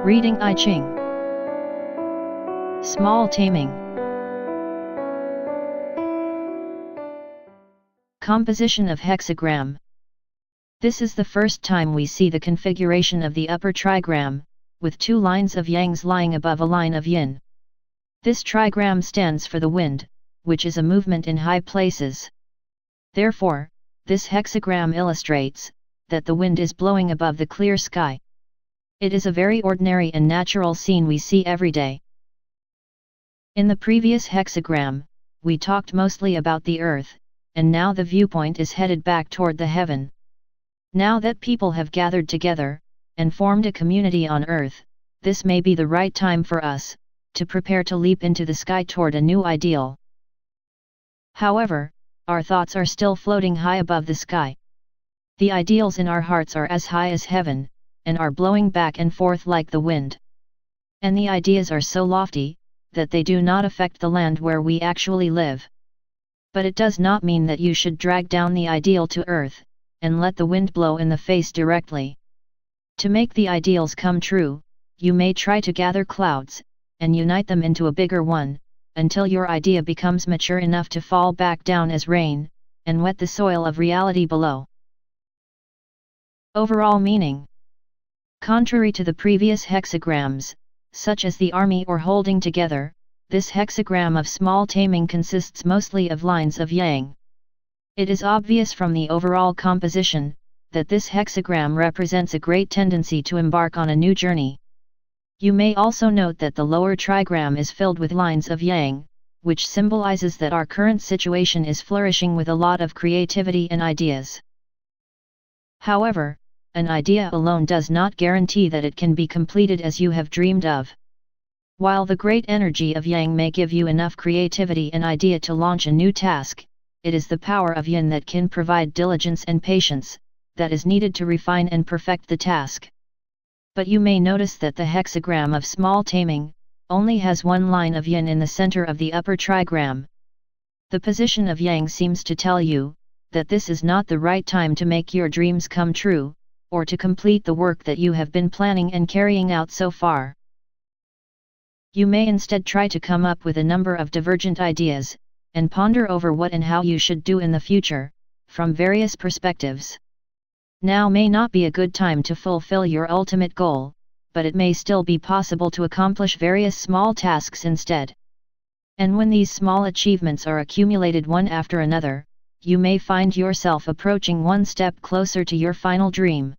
Reading I-Ching. Small Taming. Composition of hexagram. This is the first time we see the configuration of the upper trigram, with two lines of yangs lying above a line of yin. This trigram stands for the wind, which is a movement in high places. Therefore, this hexagram illustrates that the wind is blowing above the clear sky. It is a very ordinary and natural scene we see every day. In the previous hexagram, we talked mostly about the earth, and now the viewpoint is headed back toward the heaven. Now that people have gathered together, and formed a community on earth, this may be the right time for us to prepare to leap into the sky toward a new ideal. However, our thoughts are still floating high above the sky. The ideals in our hearts are as high as heaven, and are blowing back and forth like the wind. And the ideas are so lofty, that they do not affect the land where we actually live. But it does not mean that you should drag down the ideal to earth, and let the wind blow in the face directly. To make the ideals come true, you may try to gather clouds, and unite them into a bigger one, until your idea becomes mature enough to fall back down as rain, and wet the soil of reality below. Overall meaning. Contrary to the previous hexagrams, such as the army or holding together, this hexagram of small taming consists mostly of lines of yang. It is obvious from the overall composition, that this hexagram represents a great tendency to embark on a new journey. You may also note that the lower trigram is filled with lines of yang, which symbolizes that our current situation is flourishing with a lot of creativity and ideas. However, an idea alone does not guarantee that it can be completed as you have dreamed of. While the great energy of yang may give you enough creativity and idea to launch a new task, it is the power of yin that can provide diligence and patience, that is needed to refine and perfect the task. But you may notice that the hexagram of small taming only has one line of yin in the center of the upper trigram. The position of yang seems to tell you that this is not the right time to make your dreams come true, or to complete the work that you have been planning and carrying out so far. You may instead try to come up with a number of divergent ideas, and ponder over what and how you should do in the future, from various perspectives. Now may not be a good time to fulfill your ultimate goal, but it may still be possible to accomplish various small tasks instead. And when these small achievements are accumulated one after another, you may find yourself approaching one step closer to your final dream.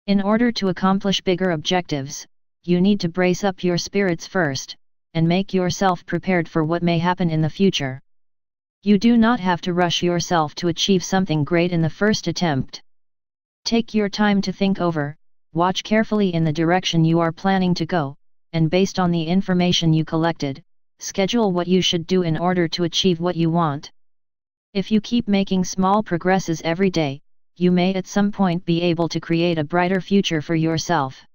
In order to accomplish bigger objectives, you need to brace up your spirits first, and make yourself prepared for what may happen in the future. You do not have to rush yourself to achieve something great in the first attempt. Take your time to think over, watch carefully in the direction you are planning to go, and based on the information you collected, schedule what you should do in order to achieve what you want. If you keep making small progresses every day, you may at some point be able to create a brighter future for yourself.